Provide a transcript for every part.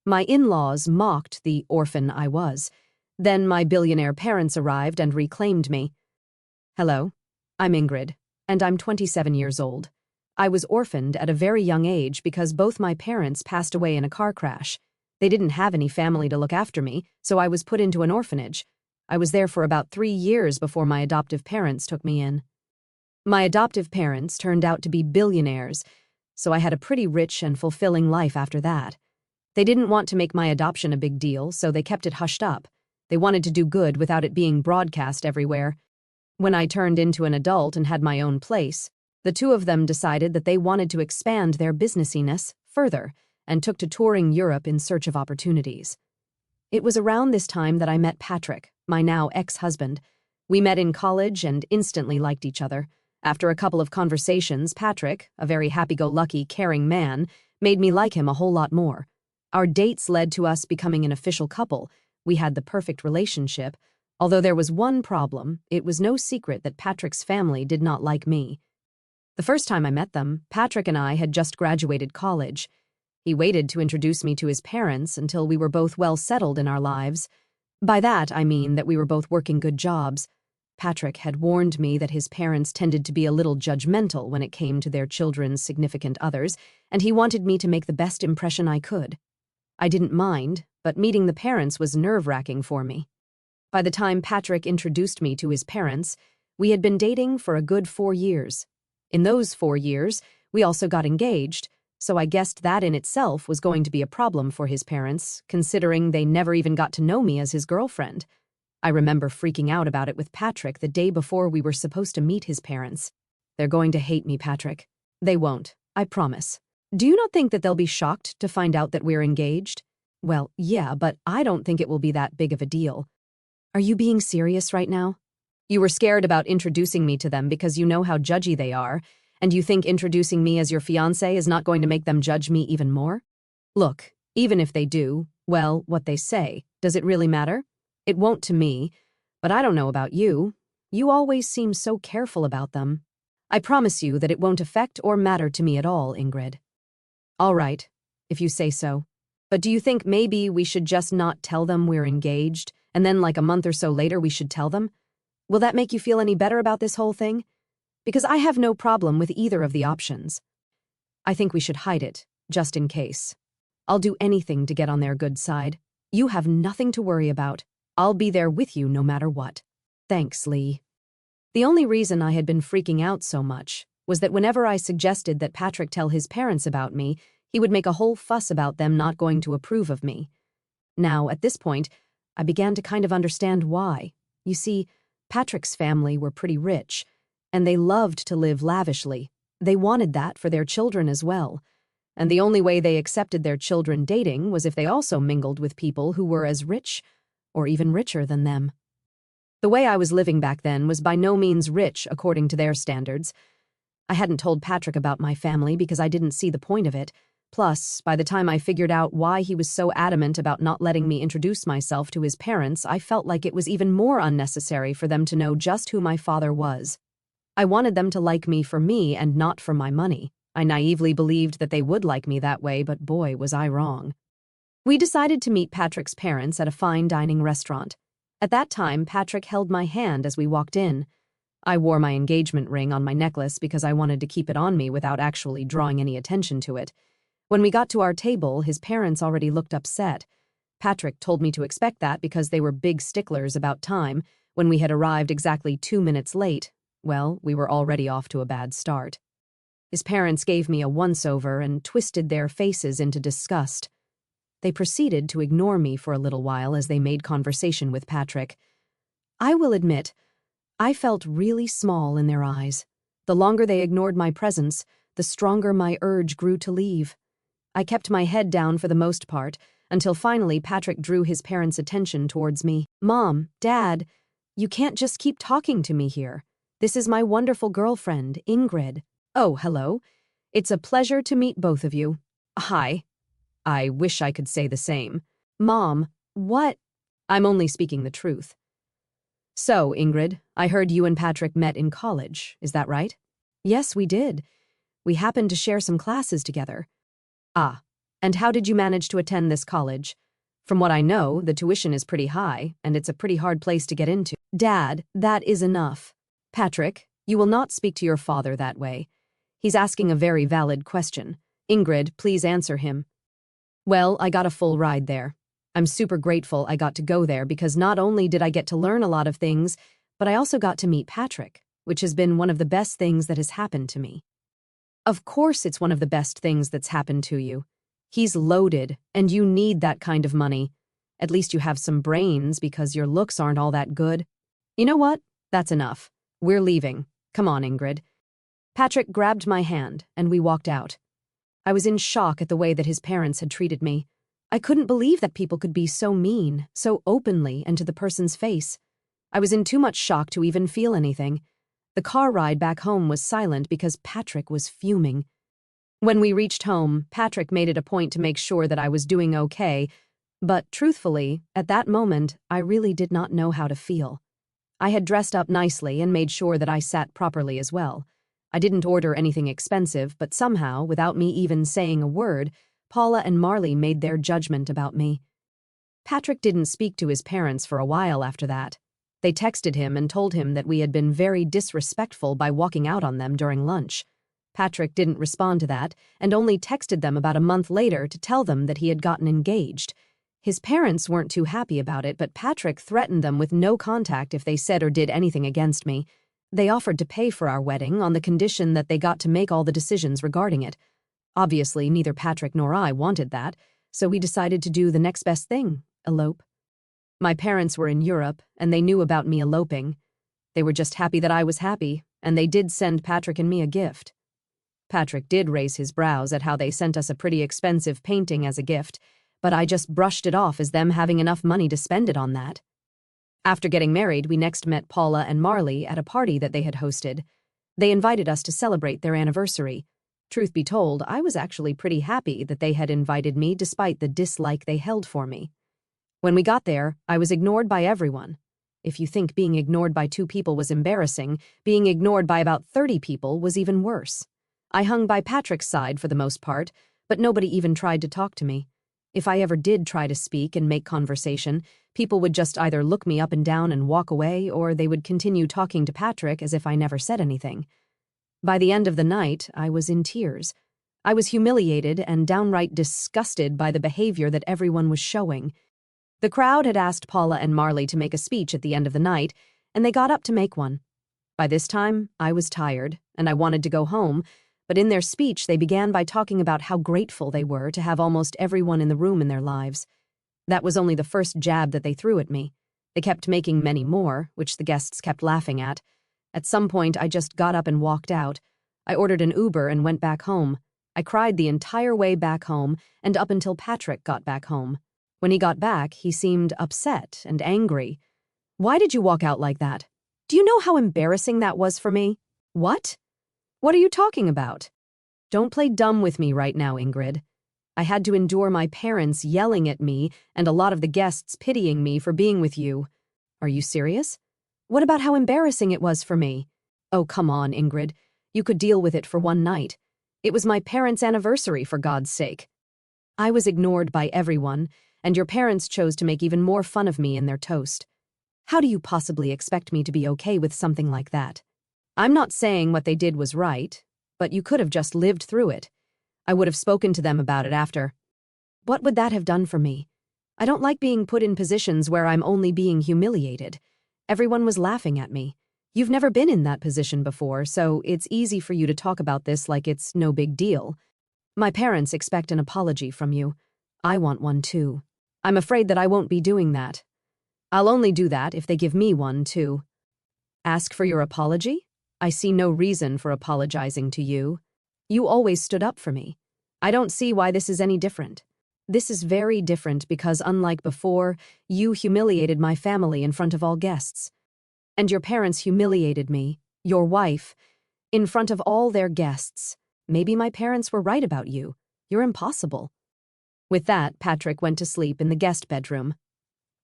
My in-laws mocked the orphan I was. Then my billionaire parents arrived and reclaimed me. Hello, I'm Ingrid, and I'm 27 years old. I was orphaned at a very young age because both my parents passed away in a car crash. They didn't have any family to look after me, so I was put into an orphanage. I was there for about 3 years before my adoptive parents took me in. My adoptive parents turned out to be billionaires, so I had a pretty rich and fulfilling life after that. They didn't want to make my adoption a big deal, so they kept it hushed up. They wanted to do good without it being broadcast everywhere. When I turned into an adult and had my own place, the two of them decided that they wanted to expand their businessiness further and took to touring Europe in search of opportunities. It was around this time that I met Patrick, my now ex-husband. We met in college and instantly liked each other. After a couple of conversations, Patrick, a very happy-go-lucky, caring man, made me like him a whole lot more. Our dates led to us becoming an official couple. We had the perfect relationship. Although there was one problem, it was no secret that Patrick's family did not like me. The first time I met them, Patrick and I had just graduated college. He waited to introduce me to his parents until we were both well settled in our lives. By that, I mean that we were both working good jobs. Patrick had warned me that his parents tended to be a little judgmental when it came to their children's significant others, and he wanted me to make the best impression I could. I didn't mind, but meeting the parents was nerve-wracking for me. By the time Patrick introduced me to his parents, we had been dating for a good 4 years. In those 4 years, we also got engaged, so I guessed that in itself was going to be a problem for his parents, considering they never even got to know me as his girlfriend. I remember freaking out about it with Patrick the day before we were supposed to meet his parents. They're going to hate me, Patrick. They won't, I promise. Do you not think that they'll be shocked to find out that we're engaged? Well, yeah, but I don't think it will be that big of a deal. Are you being serious right now? You were scared about introducing me to them because you know how judgy they are, and you think introducing me as your fiancé is not going to make them judge me even more? Look, even if they do, well, what they say, does it really matter? It won't to me, but I don't know about you. You always seem so careful about them. I promise you that it won't affect or matter to me at all, Ingrid. All right, if you say so. But do you think maybe we should just not tell them we're engaged, and then like a month or so later we should tell them? Will that make you feel any better about this whole thing? Because I have no problem with either of the options. I think we should hide it, just in case. I'll do anything to get on their good side. You have nothing to worry about. I'll be there with you no matter what. Thanks, Lee. The only reason I had been freaking out so much was that whenever I suggested that Patrick tell his parents about me, he would make a whole fuss about them not going to approve of me. Now, at this point, I began to kind of understand why. You see, Patrick's family were pretty rich, and they loved to live lavishly. They wanted that for their children as well. And the only way they accepted their children dating was if they also mingled with people who were as rich or even richer than them. The way I was living back then was by no means rich according to their standards. I hadn't told Patrick about my family because I didn't see the point of it. Plus, by the time I figured out why he was so adamant about not letting me introduce myself to his parents, I felt like it was even more unnecessary for them to know just who my father was. I wanted them to like me for me and not for my money. I naively believed that they would like me that way, but boy, was I wrong. We decided to meet Patrick's parents at a fine dining restaurant. At that time, Patrick held my hand as we walked in. I wore my engagement ring on my necklace because I wanted to keep it on me without actually drawing any attention to it. When we got to our table, his parents already looked upset. Patrick told me to expect that because they were big sticklers about time. When we had arrived exactly 2 minutes late, well, we were already off to a bad start. His parents gave me a once-over and twisted their faces into disgust. They proceeded to ignore me for a little while as they made conversation with Patrick. I will admit, I felt really small in their eyes. The longer they ignored my presence, the stronger my urge grew to leave. I kept my head down for the most part, until finally Patrick drew his parents' attention towards me. Mom, Dad, you can't just keep talking to me here. This is my wonderful girlfriend, Ingrid. Oh, hello. It's a pleasure to meet both of you. Hi. I wish I could say the same. Mom, what? I'm only speaking the truth. So, Ingrid, I heard you and Patrick met in college, is that right? Yes, we did. We happened to share some classes together. Ah, And how did you manage to attend this college? From what I know, the tuition is pretty high, and it's a pretty hard place to get into. Dad, that is enough. Patrick, you will not speak to your father that way. He's asking a very valid question. Ingrid, please answer him. Well, I got a full ride there. I'm super grateful I got to go there because not only did I get to learn a lot of things, but I also got to meet Patrick, which has been one of the best things that has happened to me. Of course it's one of the best things that's happened to you. He's loaded, and you need that kind of money. At least you have some brains because your looks aren't all that good. You know what? That's enough. We're leaving. Come on, Ingrid. Patrick grabbed my hand, and we walked out. I was in shock at the way that his parents had treated me. I couldn't believe that people could be so mean, so openly, and to the person's face. I was in too much shock to even feel anything. The car ride back home was silent because Patrick was fuming. When we reached home, Patrick made it a point to make sure that I was doing okay, but truthfully, at that moment, I really did not know how to feel. I had dressed up nicely and made sure that I sat properly as well. I didn't order anything expensive, but somehow, without me even saying a word, Paula and Marley made their judgment about me. Patrick didn't speak to his parents for a while after that. They texted him and told him that we had been very disrespectful by walking out on them during lunch. Patrick didn't respond to that and only texted them about a month later to tell them that he had gotten engaged. His parents weren't too happy about it, but Patrick threatened them with no contact if they said or did anything against me. They offered to pay for our wedding on the condition that they got to make all the decisions regarding it. Obviously, neither Patrick nor I wanted that, so we decided to do the next best thing, elope. My parents were in Europe, and they knew about me eloping. They were just happy that I was happy, and they did send Patrick and me a gift. Patrick did raise his brows at how they sent us a pretty expensive painting as a gift, but I just brushed it off as them having enough money to spend it on that. After getting married, we next met Paula and Marley at a party that they had hosted. They invited us to celebrate their anniversary. Truth be told, I was actually pretty happy that they had invited me despite the dislike they held for me. When we got there, I was ignored by everyone. If you think being ignored by 2 people was embarrassing, being ignored by about 30 people was even worse. I hung by Patrick's side for the most part, but nobody even tried to talk to me. If I ever did try to speak and make conversation, people would just either look me up and down and walk away, or they would continue talking to Patrick as if I never said anything. By the end of the night, I was in tears. I was humiliated and downright disgusted by the behavior that everyone was showing. The crowd had asked Paula and Marley to make a speech at the end of the night, and they got up to make one. By this time, I was tired, and I wanted to go home, but in their speech they began by talking about how grateful they were to have almost everyone in the room in their lives. That was only the first jab that they threw at me. They kept making many more, which the guests kept laughing at. At some point, I just got up and walked out. I ordered an Uber and went back home. I cried the entire way back home and up until Patrick got back home. When he got back, he seemed upset and angry. Why did you walk out like that? Do you know how embarrassing that was for me? What? What are you talking about? Don't play dumb with me right now, Ingrid. I had to endure my parents yelling at me and a lot of the guests pitying me for being with you. Are you serious? What about how embarrassing it was for me? Oh, come on, Ingrid. You could deal with it for one night. It was my parents' anniversary, for God's sake. I was ignored by everyone, and your parents chose to make even more fun of me in their toast. How do you possibly expect me to be okay with something like that? I'm not saying what they did was right, but you could have just lived through it. I would have spoken to them about it after. What would that have done for me? I don't like being put in positions where I'm only being humiliated. Everyone was laughing at me. You've never been in that position before, so it's easy for you to talk about this like it's no big deal. My parents expect an apology from you. I want one too. I'm afraid that I won't be doing that. I'll only do that if they give me one too. Ask for your apology? I see no reason for apologizing to you. You always stood up for me. I don't see why this is any different. This is very different because, unlike before, you humiliated my family in front of all guests. And your parents humiliated me, your wife, in front of all their guests. Maybe my parents were right about you. You're impossible. With that, Patrick went to sleep in the guest bedroom.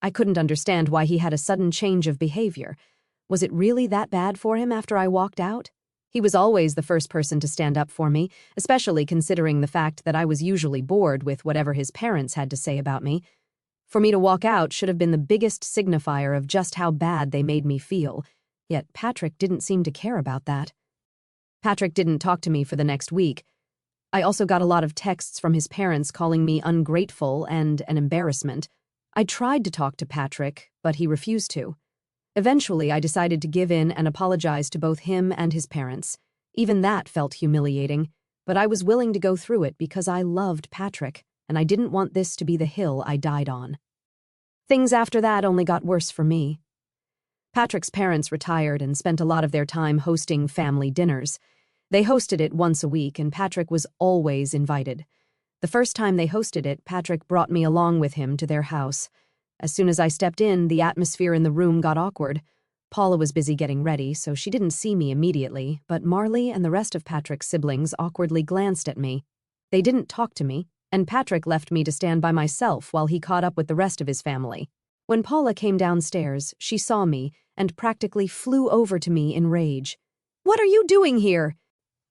I couldn't understand why he had a sudden change of behavior. Was it really that bad for him after I walked out? He was always the first person to stand up for me, especially considering the fact that I was usually bored with whatever his parents had to say about me. For me to walk out should have been the biggest signifier of just how bad they made me feel, yet Patrick didn't seem to care about that. Patrick didn't talk to me for the next week. I also got a lot of texts from his parents calling me ungrateful and an embarrassment. I tried to talk to Patrick, but he refused to. Eventually, I decided to give in and apologize to both him and his parents. Even that felt humiliating, but I was willing to go through it because I loved Patrick, and I didn't want this to be the hill I died on. Things after that only got worse for me. Patrick's parents retired and spent a lot of their time hosting family dinners. They hosted it once a week, and Patrick was always invited. The first time they hosted it, Patrick brought me along with him to their house. As soon as I stepped in, the atmosphere in the room got awkward. Paula was busy getting ready, so she didn't see me immediately, but Marley and the rest of Patrick's siblings awkwardly glanced at me. They didn't talk to me, and Patrick left me to stand by myself while he caught up with the rest of his family. When Paula came downstairs, she saw me and practically flew over to me in rage. "What are you doing here?"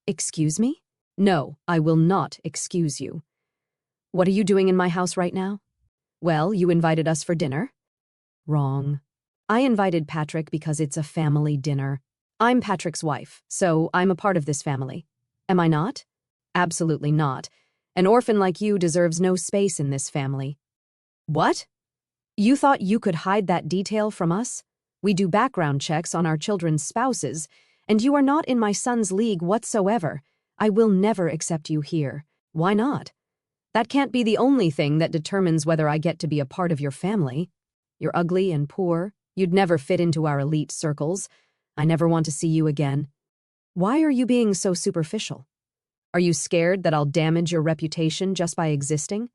"Excuse me?" "No, I will not excuse you." "What are you doing in my house right now?" "Well, you invited us for dinner." "Wrong. I invited Patrick because it's a family dinner. I'm Patrick's wife, so I'm a part of this family. Am I not?" "Absolutely not. An orphan like you deserves no space in this family." "What? You thought you could hide that detail from us? We do background checks on our children's spouses, and you are not in my son's league whatsoever. I will never accept you here." "Why not?" "That can't be the only thing that determines whether I get to be a part of your family. You're ugly and poor. You'd never fit into our elite circles. I never want to see you again." "Why are you being so superficial? Are you scared that I'll damage your reputation just by existing?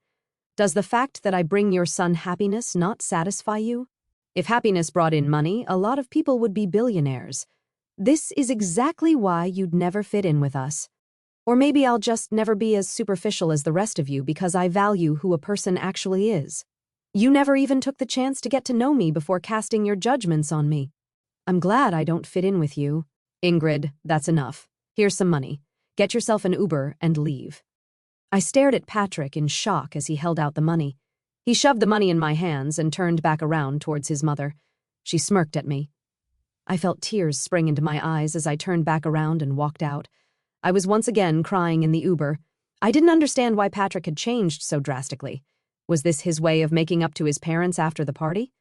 Does the fact that I bring your son happiness not satisfy you? If happiness brought in money, a lot of people would be billionaires. This is exactly why you'd never fit in with us. Or maybe I'll just never be as superficial as the rest of you because I value who a person actually is. You never even took the chance to get to know me before casting your judgments on me. I'm glad I don't fit in with you." "Ingrid, that's enough. Here's some money. Get yourself an Uber and leave." I stared at Patrick in shock as he held out the money. He shoved the money in my hands and turned back around towards his mother. She smirked at me. I felt tears spring into my eyes as I turned back around and walked out. I was once again crying in the Uber. I didn't understand why Patrick had changed so drastically. Was this his way of making up to his parents after the party?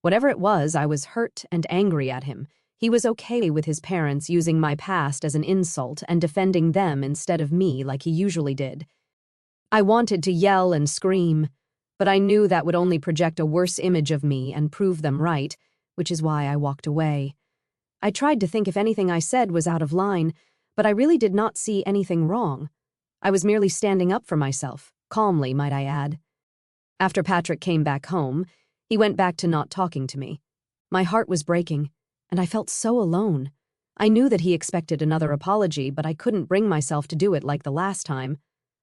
Whatever it was, I was hurt and angry at him. He was okay with his parents using my past as an insult and defending them instead of me like he usually did. I wanted to yell and scream, but I knew that would only project a worse image of me and prove them right, which is why I walked away. I tried to think if anything I said was out of line, but I really did not see anything wrong. I was merely standing up for myself, calmly, might I add. After Patrick came back home, he went back to not talking to me. My heart was breaking, and I felt so alone. I knew that he expected another apology, but I couldn't bring myself to do it like the last time.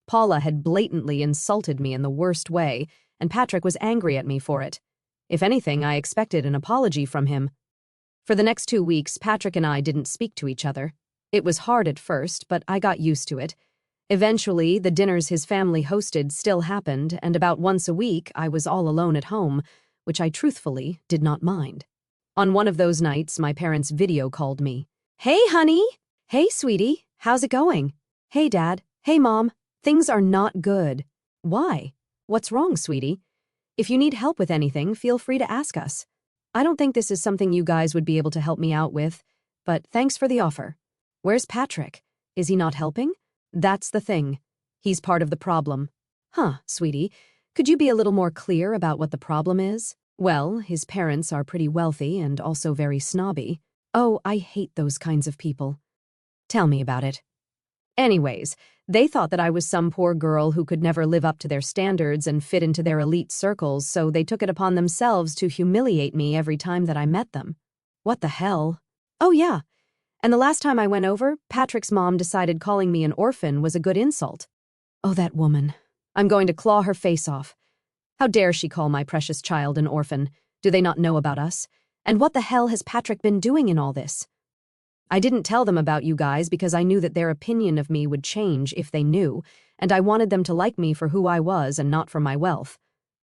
Paula had blatantly insulted me in the worst way, and Patrick was angry at me for it. If anything, I expected an apology from him. For the next 2 weeks, Patrick and I didn't speak to each other. It was hard at first, but I got used to it. Eventually, the dinners his family hosted still happened, and about once a week, I was all alone at home, which I truthfully did not mind. On one of those nights, my parents video called me. "Hey, honey!" "Hey, sweetie! How's it going?" "Hey, Dad!" "Hey, Mom! Things are not good." "Why? What's wrong, sweetie? If you need help with anything, feel free to ask us. I don't think this is something you guys would be able to help me out with, but thanks for the offer." "Where's Patrick? Is he not helping?" "That's the thing. He's part of the problem." "Huh, sweetie. Could you be a little more clear about what the problem is?" "Well, his parents are pretty wealthy and also very snobby." "Oh, I hate those kinds of people." "Tell me about it." "Anyways, they thought that I was some poor girl who could never live up to their standards and fit into their elite circles, so they took it upon themselves to humiliate me every time that I met them." "What the hell?" "Oh, yeah. And the last time I went over, Patrick's mom decided calling me an orphan was a good insult." "Oh, that woman. I'm going to claw her face off. How dare she call my precious child an orphan? Do they not know about us? And what the hell has Patrick been doing in all this?" I didn't tell them about you guys because I knew that their opinion of me would change if they knew, and I wanted them to like me for who I was and not for my wealth.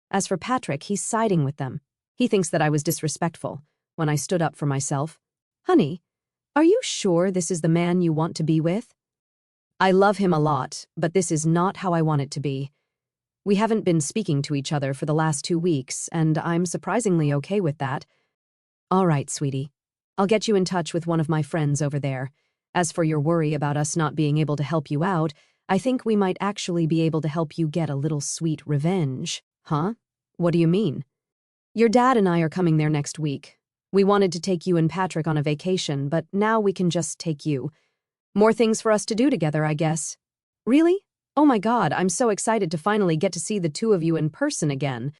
As for Patrick, he's siding with them. He thinks that I was disrespectful when I stood up for myself. Honey, are you sure this is the man you want to be with? I love him a lot, but this is not how I want it to be. We haven't been speaking to each other for the last 2 weeks, and I'm surprisingly okay with that. All right, sweetie. I'll get you in touch with one of my friends over there. As for your worry about us not being able to help you out, I think we might actually be able to help you get a little sweet revenge. Huh? What do you mean? Your dad and I are coming there next week. We wanted to take you and Patrick on a vacation, but now we can just take you. More things for us to do together, I guess. Really? Oh my God, I'm so excited to finally get to see the two of you in person again.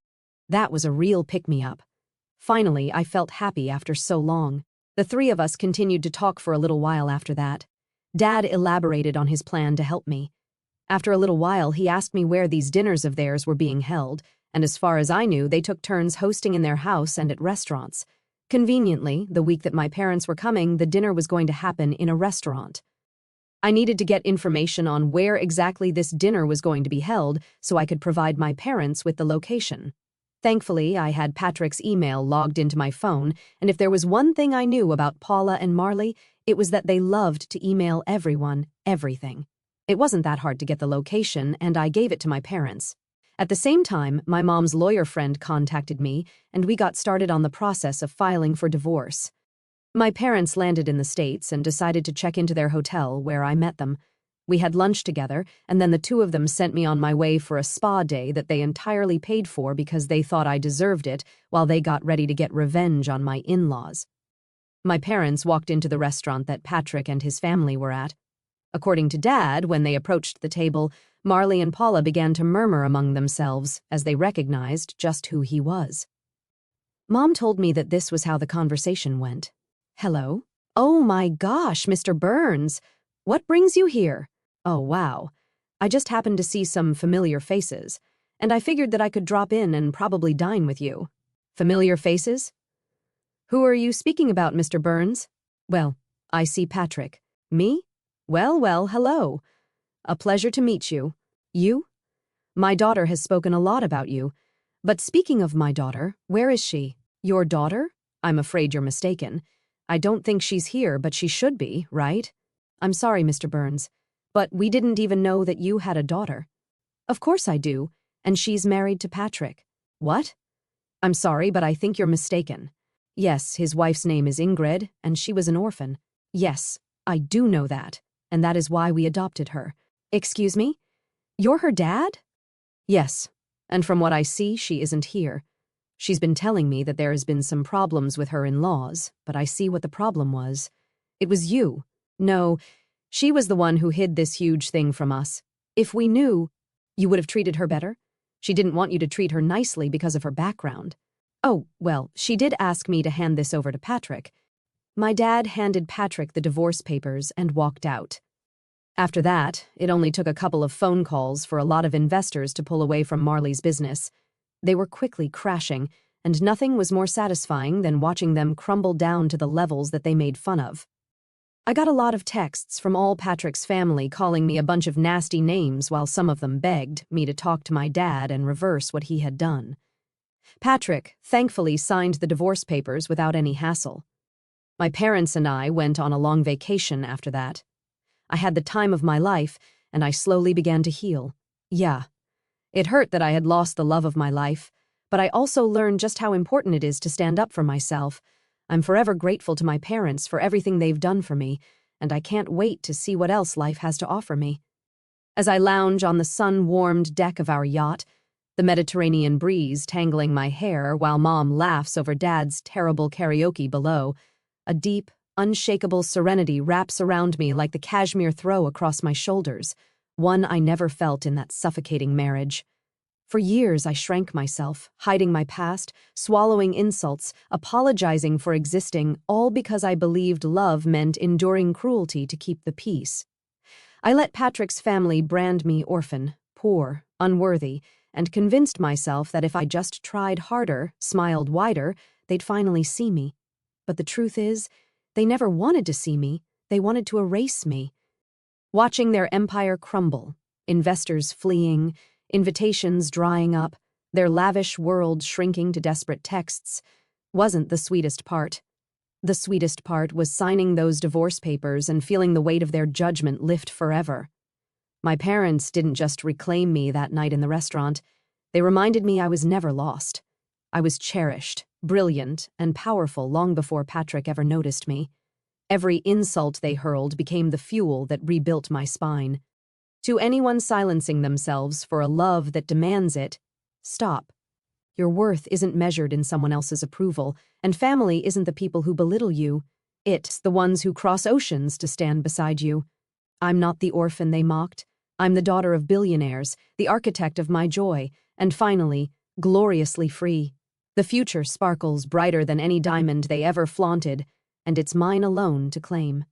That was a real pick-me-up. Finally, I felt happy after so long. The three of us continued to talk for a little while after that. Dad elaborated on his plan to help me. After a little while, he asked me where these dinners of theirs were being held, and as far as I knew, they took turns hosting in their house and at restaurants. Conveniently, the week that my parents were coming, the dinner was going to happen in a restaurant. I needed to get information on where exactly this dinner was going to be held so I could provide my parents with the location. Thankfully, I had Patrick's email logged into my phone, and if there was one thing I knew about Paula and Marley, it was that they loved to email everyone everything. It wasn't that hard to get the location, and I gave it to my parents. At the same time, my mom's lawyer friend contacted me, and we got started on the process of filing for divorce. My parents landed in the States and decided to check into their hotel where I met them. We had lunch together, and then the two of them sent me on my way for a spa day that they entirely paid for because they thought I deserved it while they got ready to get revenge on my in-laws. My parents walked into the restaurant that Patrick and his family were at. According to Dad, when they approached the table, Marley and Paula began to murmur among themselves as they recognized just who he was. Mom told me that this was how the conversation went. Hello? Oh my gosh, Mr. Burns. What brings you here? Oh, wow. I just happened to see some familiar faces, and I figured that I could drop in and probably dine with you. Familiar faces? Who are you speaking about, Mr. Burns? Well, I see Patrick. Me? Well, hello. A pleasure to meet you. You? My daughter has spoken a lot about you. But speaking of my daughter, where is she? Your daughter? I'm afraid you're mistaken. I don't think she's here, but she should be, right? I'm sorry, Mr. Burns, but we didn't even know that you had a daughter. Of course I do, and she's married to Patrick. What? I'm sorry, but I think you're mistaken. Yes, his wife's name is Ingrid, and she was an orphan. Yes, I do know that, and that is why we adopted her. Excuse me? You're her dad? Yes, and from what I see, she isn't here. She's been telling me that there has been some problems with her in-laws, but I see what the problem was. It was you. No, she was the one who hid this huge thing from us. If we knew, you would have treated her better? She didn't want you to treat her nicely because of her background. Oh, well, she did ask me to hand this over to Patrick. My dad handed Patrick the divorce papers and walked out. After that, it only took a couple of phone calls for a lot of investors to pull away from Marley's business. They were quickly crashing, and nothing was more satisfying than watching them crumble down to the levels that they made fun of. I got a lot of texts from all Patrick's family calling me a bunch of nasty names while some of them begged me to talk to my dad and reverse what he had done. Patrick thankfully signed the divorce papers without any hassle. My parents and I went on a long vacation after that. I had the time of my life, and I slowly began to heal. Yeah. It hurt that I had lost the love of my life, but I also learned just how important it is to stand up for myself. I'm forever grateful to my parents for everything they've done for me, and I can't wait to see what else life has to offer me. As I lounge on the sun-warmed deck of our yacht, the Mediterranean breeze tangling my hair while Mom laughs over Dad's terrible karaoke below, a deep, unshakable serenity wraps around me like the cashmere throw across my shoulders, one I never felt in that suffocating marriage. For years I shrank myself, hiding my past, swallowing insults, apologizing for existing, all because I believed love meant enduring cruelty to keep the peace. I let Patrick's family brand me orphan, poor, unworthy, and convinced myself that if I just tried harder, smiled wider, they'd finally see me. But the truth is, they never wanted to see me. They wanted to erase me. Watching their empire crumble, investors fleeing, invitations drying up, their lavish world shrinking to desperate texts, wasn't the sweetest part. The sweetest part was signing those divorce papers and feeling the weight of their judgment lift forever. My parents didn't just reclaim me that night in the restaurant. They reminded me I was never lost. I was cherished, brilliant, and powerful long before Patrick ever noticed me. Every insult they hurled became the fuel that rebuilt my spine. To anyone silencing themselves for a love that demands it, stop. Your worth isn't measured in someone else's approval, and family isn't the people who belittle you. It's the ones who cross oceans to stand beside you. I'm not the orphan they mocked. I'm the daughter of billionaires, the architect of my joy, and finally, gloriously free. The future sparkles brighter than any diamond they ever flaunted, and it's mine alone to claim.